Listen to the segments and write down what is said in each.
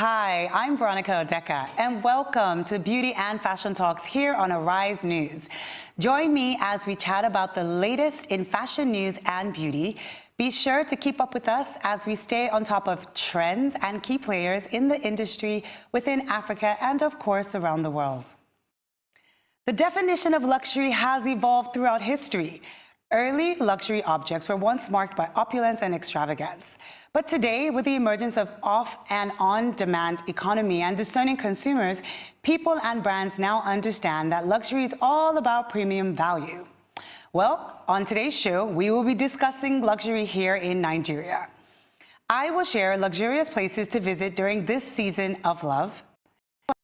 Hi, I'm Veronica Odeka, and welcome to Beauty and Fashion Talks here on Arise News. Join me as we chat about the latest in fashion news and beauty. Be sure to keep up with us as we stay on top of trends and key players in the industry within Africa and, of course, around the world. The definition of luxury has evolved throughout history. Early luxury objects were once marked by opulence and extravagance. But today, with the emergence of off and on-demand economy and discerning consumers, people and brands now understand that luxury is all about premium value. Well, on today's show, we will be discussing luxury here in Nigeria. I will share luxurious places to visit during this season of love.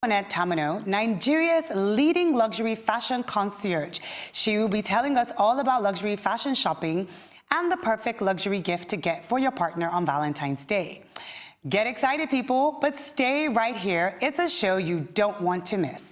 Antoinette Tamuno, Nigeria's leading luxury fashion concierge. She will be telling us all about luxury fashion shopping and the perfect luxury gift to get for your partner on Valentine's Day. Get excited, people, but stay right here. It's a show you don't want to miss.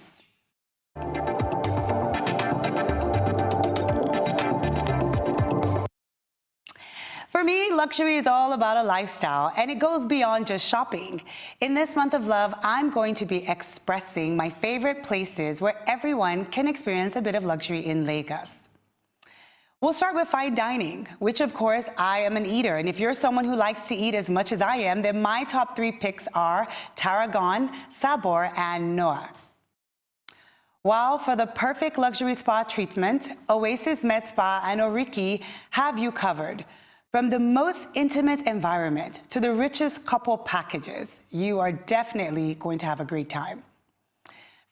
For me, luxury is all about a lifestyle, and it goes beyond just shopping. In this month of love, I'm going to be expressing my favorite places where everyone can experience a bit of luxury in Lagos. We'll start with fine dining, which of course I am an eater. And if you're someone who likes to eat as much as I am, then my top 3 picks are Tarragon, Sabor, and Noah. While for the perfect luxury spa treatment, Oasis Med Spa and Oriki have you covered. From the most intimate environment to the richest couple packages, you are definitely going to have a great time.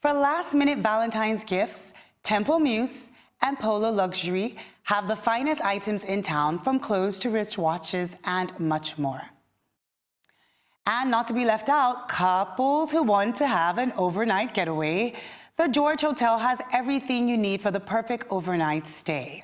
For last-minute Valentine's gifts, Temple Muse and Polo Luxury have the finest items in town, from clothes to rich watches and much more. And not to be left out, couples who want to have an overnight getaway, the George Hotel has everything you need for the perfect overnight stay.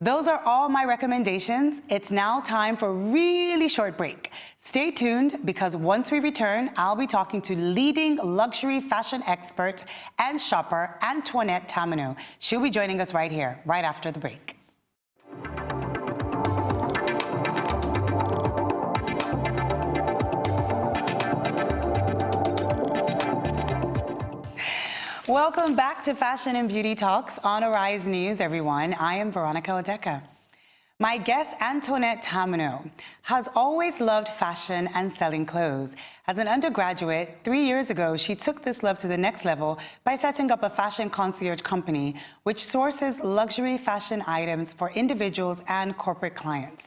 Those are all my recommendations. It's now time for a really short break. Stay tuned, because once we return, I'll be talking to leading luxury fashion expert and shopper Antoinette Tamuno. She'll be joining us right here, right after the break. Welcome back to Fashion and Beauty Talks on Arise News, everyone. I am Veronica Odeka. My guest, Antoinette Tamuno, has always loved fashion and selling clothes. As an undergraduate, 3 years ago, she took this love to the next level by setting up a fashion concierge company, which sources luxury fashion items for individuals and corporate clients.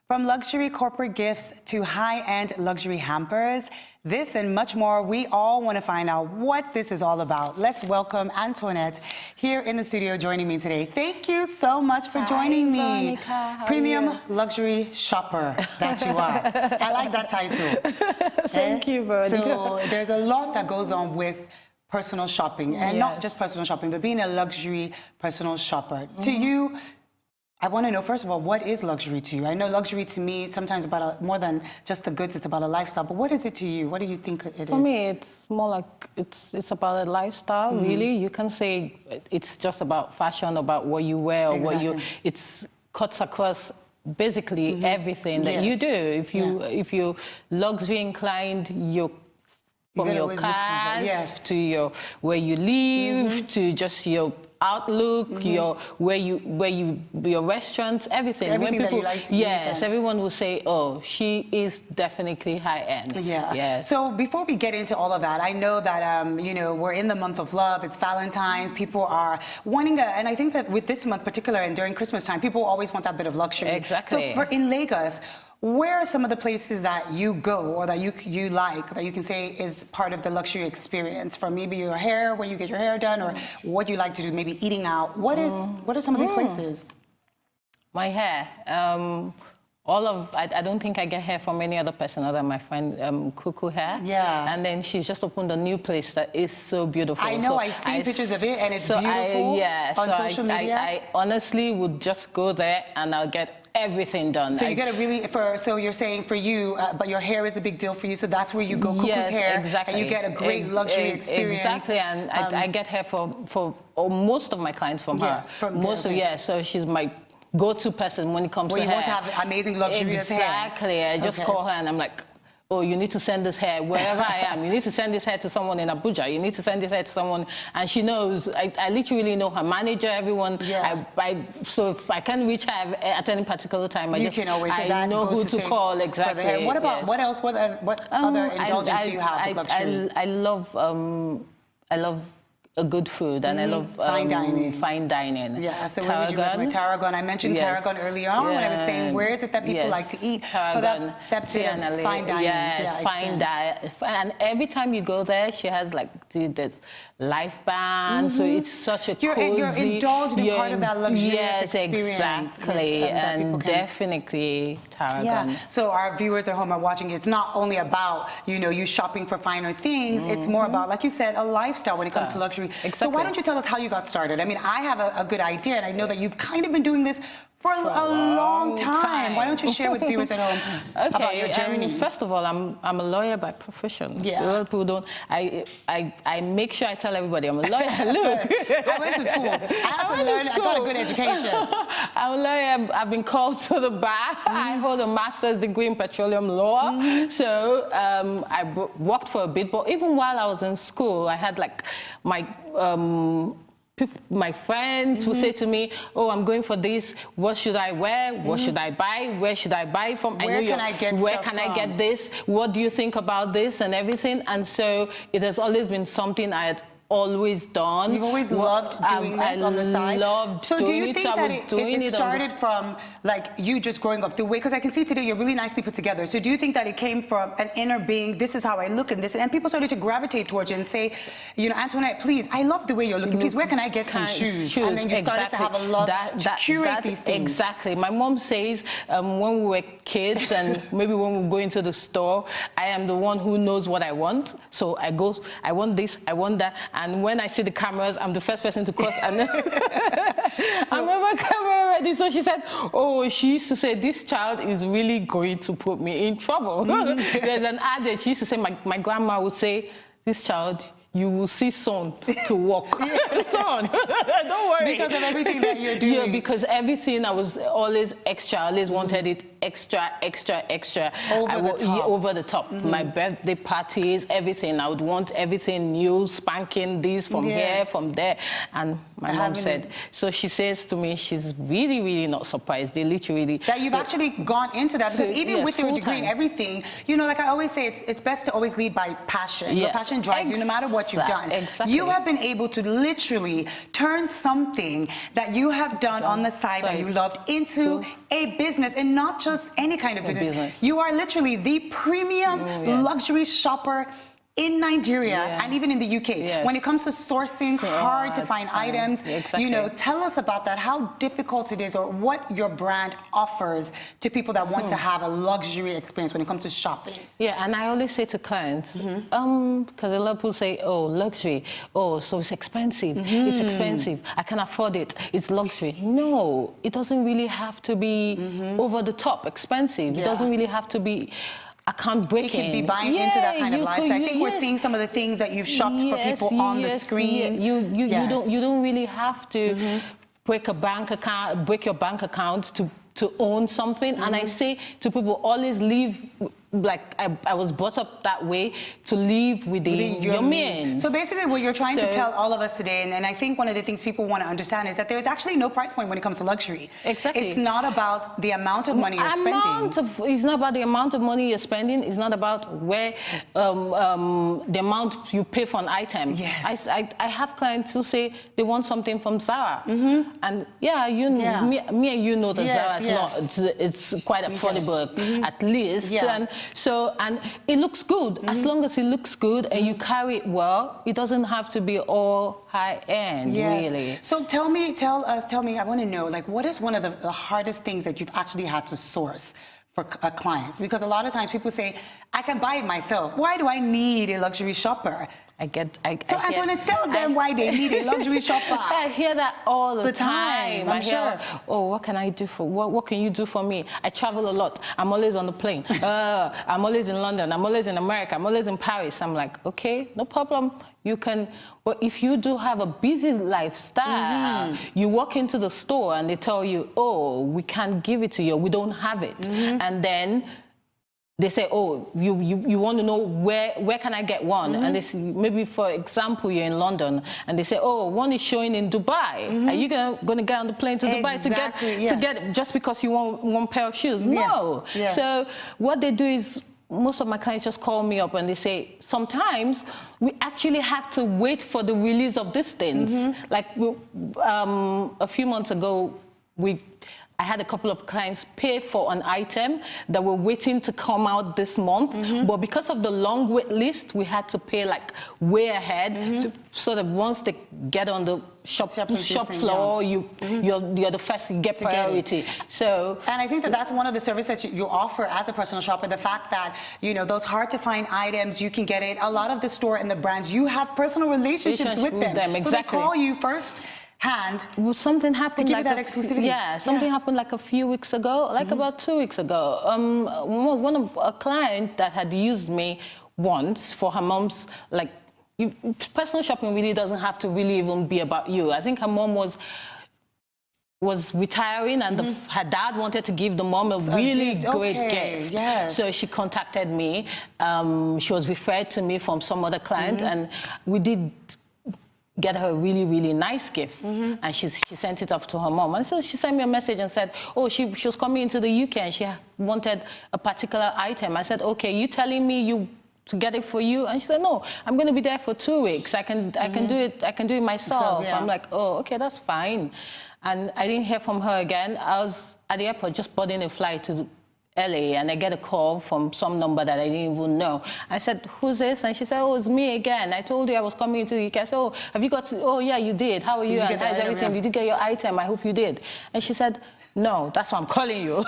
From luxury corporate gifts to high-end luxury hampers, this and much more, we all want to find out what this is all about. Let's welcome Antoinette here in the studio joining me today. Thank you so much for joining me. Veronica, how Premium are you? luxury shopper that you are. I like that title. Thank you, Veronica. So there's a lot that goes on with personal shopping, and not just personal shopping, but being a luxury personal shopper. To you, I want to know, first of all, what is luxury to you? I know luxury to me sometimes about more than just the goods, it's about a lifestyle. But what is it to you? What do you think it is? For me, it's more like it's about a lifestyle, really. You can say it's just about fashion, about what you wear, or what you. It's cuts across basically everything that you do. If you're luxury inclined, you're from your cars to your where you live to just your outlook, your restaurants, everything. Everything when people, that you like to yes, everyone will say, "Oh, she is definitely high end." Yeah. Yes. So before we get into all of that, I know that you know, we're in the month of love. It's Valentine's. People are wanting and I think that with this month particular and during Christmas time, people always want that bit of luxury. Exactly. So in Lagos, where are some of the places that you go or that you like, that you can say is part of the luxury experience? From maybe your hair, when you get your hair done, or what you like to do, maybe eating out. What are some of these places? My hair. I don't think I get hair from any other person other than my friend Cuckoo Hair. Yeah. And then she's just opened a new place that is so beautiful. I know, so I've seen pictures of it and it's beautiful on social media. I honestly would just go there and I'll get everything done. So you get a really, so you're saying for you, but your hair is a big deal for you, so that's where you go, Cuckoo's Hair, exactly. and you get a great luxury experience. Exactly, and I get hair for most of my clients from her. So she's my go-to person when it comes to hair. You want to have amazing luxurious hair. Exactly. I just call her and I'm like, oh, you need to send this hair wherever I am. You need to send this hair to someone in Abuja. You need to send this hair to someone. And she knows, I literally know her manager, everyone. Yeah. So if I can reach her at any particular time, I know who to call, exactly. What about, what else, what other indulgence do you have with luxury? I love a good food, and I love fine dining. Fine dining. Yeah, so where would you recommend Tarragon? I mentioned Tarragon earlier on when I was saying where is it that people like to eat? Tarragon, that fine dining. Yes, fine dining. And every time you go there, she has like this live band, so it's such a cozy. You're indulged in part of that luxurious experience. Exactly, and definitely Tarragon. Yeah. So our viewers at home are watching. It's not only about you shopping for finer things. It's more about, like you said, a lifestyle when it comes to luxury. Exactly. So why don't you tell us how you got started? I mean, I have a good idea, and I know that you've kind of been doing this for a long time. Why don't you share with viewers at home about your journey? First of all, I'm a lawyer by profession. Yeah. A lot of people don't. I make sure I tell everybody I'm a lawyer. Look, I went to school. I got a good education. I'm a lawyer. I've been called to the bar. I hold a master's degree in petroleum law. So I worked for a bit, but even while I was in school, I had like my friends would say to me, oh, I'm going for this. What should I wear? What should I buy? Where should I buy from? Where can I get this? What do you think about this and everything? And so it has always been something I had always done. You've always loved doing this on the side? I loved doing it. So do you think that it started from like you just growing up the way, because I can see today you're really nicely put together. So do you think that it came from an inner being, this is how I look, and people started to gravitate towards you and say, Antoinette, please, I love the way you're looking. Please, where can I get some shoes? And then you started to have a love to curate these things. Exactly. My mom says when we were kids and maybe when we go into the store, I am the one who knows what I want. So I go, I want this, I want that. And when I see the cameras, I'm the first person to cross. And then I'm ever camera ready. So she said, oh, she used to say, this child is really going to put me in trouble. There's an adage. She used to say, my grandma would say, this child, you will see son to walk. Son, don't worry. Because of everything that you're doing. Yeah, because everything I was always extra. I always wanted it extra. Over the top. My birthday parties, everything. I would want everything new, spanking this from here, from there. And my mom said, so she says to me, she's really, really not surprised. They literally... That you've actually gone into that. Because even with your degree and everything, like I always say, it's best to always lead by passion. Your passion drives you no matter what you've done. Exactly. You have been able to literally turn something that you have done on the side that you loved into a business, and not just any kind of business. You are literally the premium luxury shopper in Nigeria and even in the UK. When it comes to sourcing hard to find items, tell us about that, how difficult it is, or what your brand offers to people that want to have a luxury experience when it comes to shopping. Yeah, and I always say to clients, because a lot of people say, oh, luxury, oh, so it's expensive. It's expensive. I can afford it. It's luxury. No, it doesn't really have to be over the top expensive. It doesn't really have to be account breaking. You could be buying into that kind of lifestyle. I think we're seeing some of the things that you've shopped for people on the screen. You don't really have to break your bank account to own something. And I say to people, always live like I was brought up that way, to live within your means. So basically what you're trying to tell all of us today, and I think one of the things people want to understand is that there's actually no price point when it comes to luxury. Exactly. It's not about the amount of money you're spending. It's not about the amount of money you're spending. It's not about where the amount you pay for an item. Yes. I have clients who say they want something from Zara. And me and you know that Zara is not, it's quite affordable at least. And it looks good. As long as it looks good and you carry it well, it doesn't have to be all high-end, really. So tell me, I want to know, like, what is one of the hardest things that you've actually had to source for clients? Because a lot of times people say, I can buy it myself. Why do I need a luxury shopper? So Antoinette, tell them why they need a luxury shopper. I hear that all the time. I'm sure. Oh, what can I do for, what can you do for me? I travel a lot. I'm always on the plane. I'm always in London. I'm always in America. I'm always in Paris. I'm like, okay, no problem. You can, but if you do have a busy lifestyle, you walk into the store and they tell you, oh, we can't give it to you. We don't have it. And then they say, oh, you want to know where can I get one? And they say, maybe, for example, you're in London, and they say, oh, one is showing in Dubai. Are you going to get on the plane to Dubai to get it just because you want one pair of shoes? No. Yeah. So what they do is, most of my clients just call me up and they say, sometimes we actually have to wait for the release of these things. Like a few months ago, I had a couple of clients pay for an item that were waiting to come out this month, but because of the long wait list, we had to pay like way ahead, so that once they get on the shop floor, you're the first, you get priority. So, and I think that's one of the services you offer as a personal shopper, the fact that, those hard to find items, you can get it. A lot of the store and the brands, you have personal relationships with them. Exactly. So they call you first. Well, something happened, to give you that exclusivity. Something happened like a few weeks ago, like about 2 weeks ago. One of a client that had used me once for her mom's, like, personal shopping really doesn't have to really even be about you. I think her mom was retiring, and her dad wanted to give the mom a really great gift. Yes. So she contacted me. She was referred to me from some other client, and we did get her a really, really nice gift, and she sent it off to her mom. And so she sent me a message and said, oh, she was coming into the UK and she wanted a particular item. I said, okay, you telling me to get it for you? And she said, no, I'm going to be there for 2 weeks. I can do it myself. I'm like, oh, okay, that's fine. And I didn't hear from her again. I was at the airport just boarding a flight to LA, and I get a call from some number that I didn't even know. I said, who's this? And she said, oh, it's me again. I told you I was coming into the UK. I said, oh, have you got oh, yeah, you did. How are you? And how's everything? Did you get your item? I hope you did. And she said, no, that's why I'm calling you.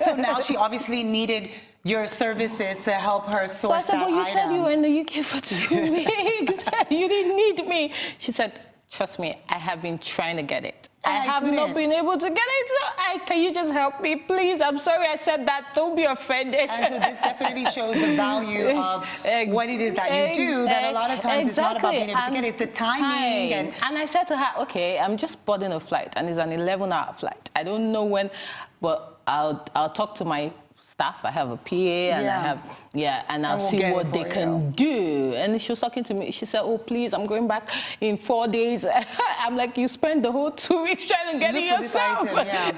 So now she obviously needed your services to help her source that item. So I said, well, you said you were in the UK for 2 weeks. You didn't need me. She said, trust me, I have been trying to get it. I have not been able to get it. So can you just help me, please? I'm sorry I said that. Don't be offended. And so this definitely shows the value of what it is that you do, that a lot of times it's not about being able to get it, it's the timing. And I said to her, okay, I'm just boarding a flight, and it's an 11-hour flight. I don't know when, but I'll talk to my staff. I have a PA, and I have, and I'll see what they can do. And she was talking to me. She said, oh, please, I'm going back in 4 days. I'm like, you spent the whole 2 weeks trying to get it yourself.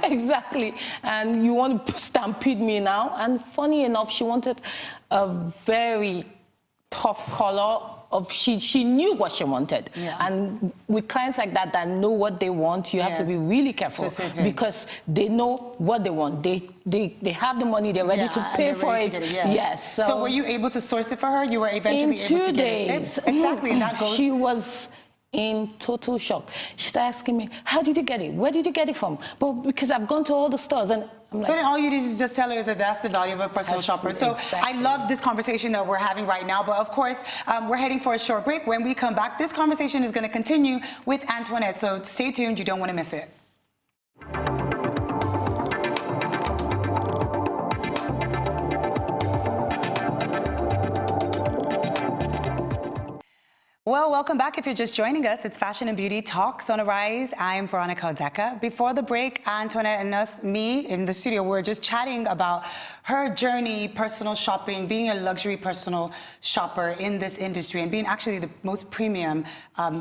Exactly. And you want to stampede me now? And funny enough, she wanted a very tough color. She knew what she wanted. And with clients like that know what they want, you have to be really careful. Because they know what they want. They have the money, they're ready to pay for it. Yes. So were you able to source it for her? You were eventually able to get it? In 2 days. Exactly. And that goes. She was in total shock. She started asking me, how did you get it? Where did you get it from? But because I've gone to all the stores, and I'm like, but all you do is just tell her that that's the value of a personal shopper. So I love this conversation that we're having right now. But of course, we're heading for a short break. When we come back, this conversation is going to continue with Antoinette. So stay tuned. You don't want to miss it. Well, welcome back. If you're just joining us, it's Fashion and Beauty Talks on Arise. I'm Veronica Odeka. Before the break, Antoinette and me in the studio, we're just chatting about her journey, personal shopping, being a luxury personal shopper in this industry, and being actually the most premium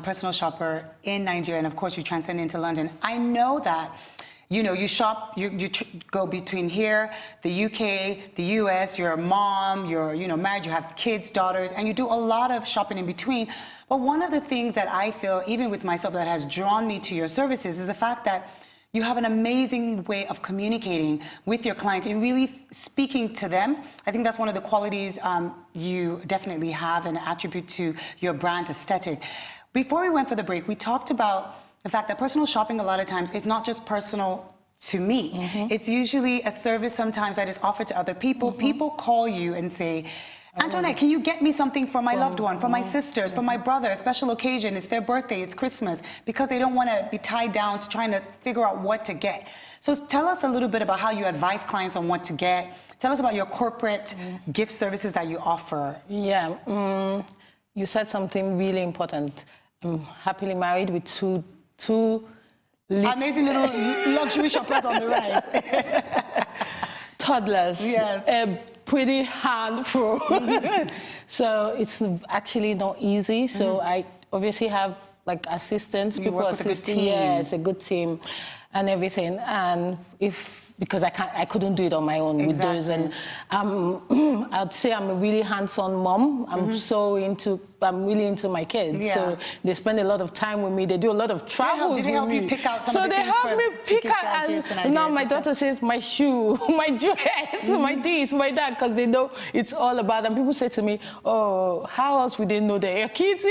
personal shopper in Nigeria. And of course, you transcend into London. I know that you shop, you go between here, the UK, the US, you're a mom, you're married, you have kids, daughters, and you do a lot of shopping in between. But one of the things that I feel, even with myself, that has drawn me to your services is the fact that you have an amazing way of communicating with your clients and really speaking to them. I think that's one of the qualities you definitely have and attribute to your brand aesthetic. Before we went for the break, we talked about the fact that personal shopping a lot of times is not just personal to me. It's usually a service sometimes that is offered to other people. People call you and say, Antoinette, can you get me something for my loved one, for my sisters, for my brother, a special occasion, it's their birthday, it's Christmas, because they don't want to be tied down to trying to figure out what to get. So tell us a little bit about how you advise clients on what to get. Tell us about your corporate gift services that you offer. Yeah, you said something really important. I'm happily married with two amazing little luxury shoppers on the rise. Toddlers. Yes. pretty handful. So it's actually not easy. So I obviously have like assistants, people assisting. Yes, a good team and everything. And because I couldn't do it on my own with those. And I'd say I'm a really hands-on mom. I'm really into my kids. So they spend a lot of time with me. They do a lot of travels with me. Did they help you pick out some so of the they things help me pick out. And now my daughter says, my shoe, my dress, my this, my that, because they know it's all about them. People say to me, oh, how else would they know they're your kids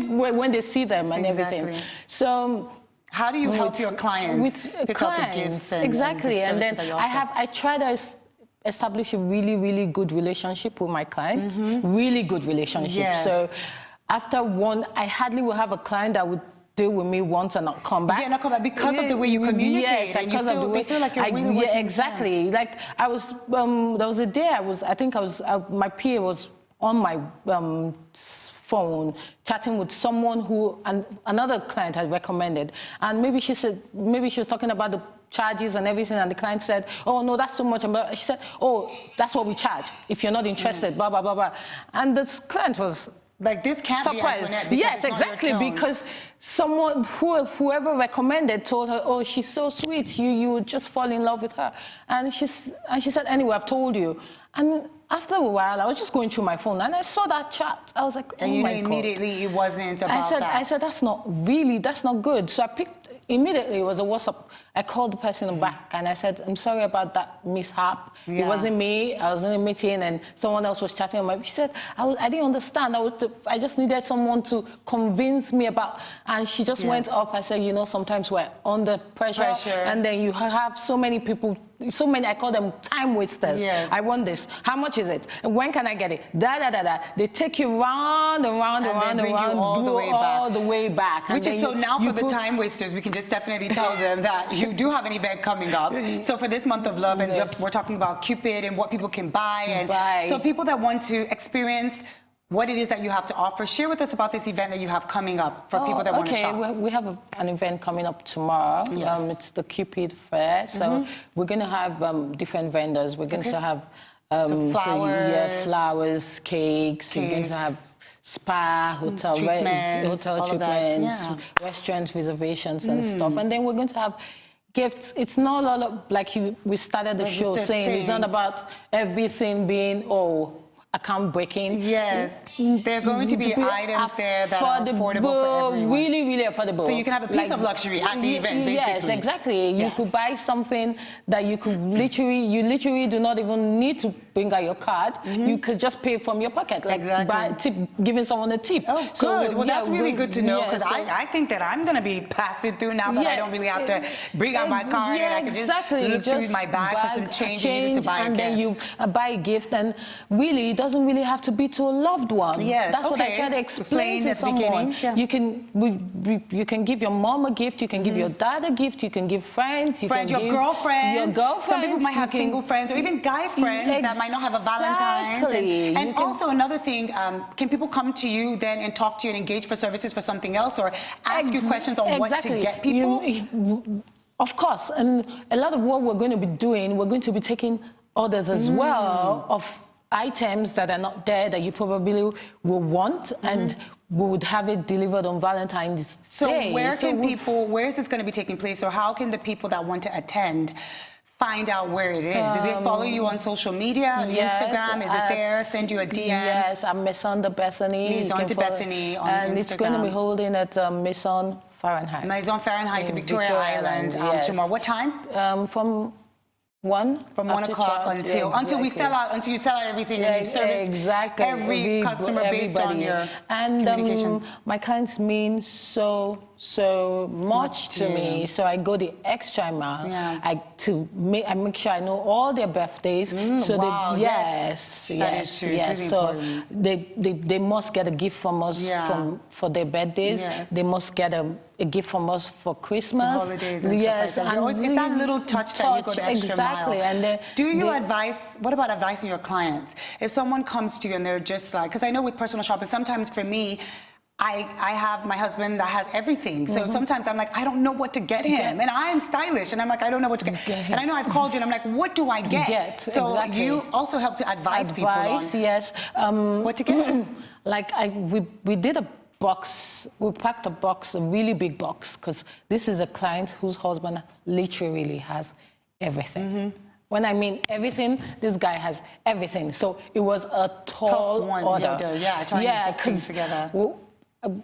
when they see them and everything? So how do you help your clients pick out the gifts? And then I try to establish a really, really good relationship with my clients. Really good relationship. So after one, I hardly will have a client that would deal with me once and not come back. Yeah, not come back because of the way you communicate. Yes, and they feel like you're really working. Yeah, exactly. Like I was, there was a day my PA was on my phone chatting with someone who another client had recommended, and maybe she was talking about the charges and everything, and the client said, oh no, that's too much. She said, oh, that's what we charge if you're not interested, blah blah blah blah. And this client was like, this can't surprised. be Antoinette. Yes, exactly, because someone whoever recommended told her, oh, she's so sweet, you would just fall in love with her. And she said, anyway, I've told you. And after a while, I was just going through my phone and I saw that chat. I was like, oh my God. Immediately it wasn't about that. I said, that's not good. So immediately it was a WhatsApp. I called the person back and I said, I'm sorry about that mishap. It wasn't me. I was in a meeting and someone else was chatting. She said, I didn't understand. I just needed someone to convince me about. And she just went off. I said, sometimes we're under pressure. And then you have so many people, I call them time wasters. Yes. I want this. How much is it? When can I get it? They take you round and round and round and round, all the way back. Which is, so now for the time wasters, we can just definitely tell them that you do have an event coming up. So for this month of love, and we're talking about Cupid and what people can buy. And so people that want to experience what it is that you have to offer, share with us about this event that you have coming up for people that want to shop. Okay, we have an event coming up tomorrow. Yes. It's the Cupid Fair. So we're going to have different vendors. We're going to have flowers, cakes. We're going to have spa, hotel treatments, restaurant reservations and stuff. And then we're going to have gifts. It's not all of, like we started the show saying, it's not about everything being, account breaking. Yes, there are going to be items there that are affordable for everyone. Really, really affordable. So you can have a piece of luxury at the event, basically. Yes, exactly. You could buy something that you could literally do not even need to bring out your card. You could just pay from your pocket, like giving someone a tip. Oh, good. Well, that's really good to know, because I think that I'm going to be passing through now that I don't really have to bring out my card, and I can just look through my bag for some change to buy a gift. And then you buy a gift, and really, it doesn't really have to be to a loved one. Yes, that's what I try to explain to someone. You can give your mom a gift, you can give your dad a gift, you can give friends, your girlfriend. Some people might have single friends or even guy friends that might not have a Valentine's. And also another thing, can people come to you then and talk to you and engage for services for something else, or ask you questions on what to get people? Of course, and a lot of what we're going to be doing, we're going to be taking orders as well of items that are not there that you probably will want, and we would have it delivered on Valentine's Day. So where is this going to be taking place, or how can the people that want to attend find out where it is? Do they follow you on social media, on Instagram? Is it there? Send you a DM? Yes, I'm Maison de Bethany. Maison de Bethany on Instagram. And it's going to be holding at Maison Fahrenheit. Maison Fahrenheit in Victoria Island tomorrow. What time? From 1 o'clock until we sell out, until you sell out everything, and you service every customer based on your communication. My clients mean so much to me, so I go the extra mile. I make sure I know all their birthdays. So they must get a gift from us for their birthdays. They must get a gift from us for Christmas. Holidays and stuff like that. It's that little touch that you go the extra mile. And then what about advising your clients? If someone comes to you and they're just like, because I know with personal shopping, sometimes for me, I have my husband that has everything. So sometimes I'm like, I don't know what to get him. And I'm stylish. And I'm like, I don't know what to get. And I know I've called you and I'm like, what do I get? So you also help to advise people on yes. What to get. Like we did a box, we packed a box, a really big box, because this is a client whose husband literally has everything. When I mean everything, this guy has everything. So it was a tall order. Trying to get things together.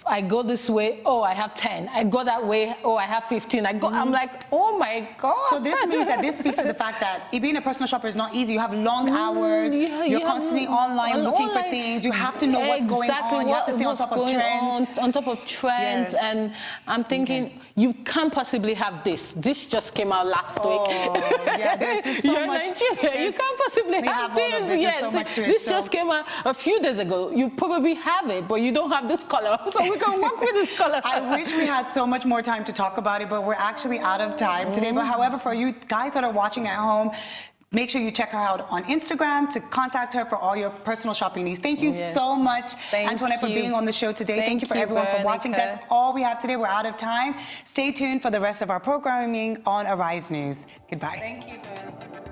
I go this way, oh, I have 10. I go that way, oh, I have 15. I'm like, oh my God. So this means that this speaks to the fact that being a personal shopper is not easy. You have long hours. You're constantly online looking for things. You have to know what's going on. You have to stay on top of trends. On top of trends. Yes. And I'm thinking, you can't possibly have this. This just came out last week. Yeah, there's just so You're much. Nigeria. You can't possibly have this. Yes, so much to it, this just came out a few days ago. You probably have it, but you don't have this color. So we can work with this color. I wish we had so much more time to talk about it, but we're actually out of time today. But however, for you guys that are watching at home, make sure you check her out on Instagram to contact her for all your personal shopping needs. Thank you so much, Antoinette, for being on the show today. Thank you for everyone for watching. That's all we have today. We're out of time. Stay tuned for the rest of our programming on Arise News. Goodbye. Thank you, Veronica.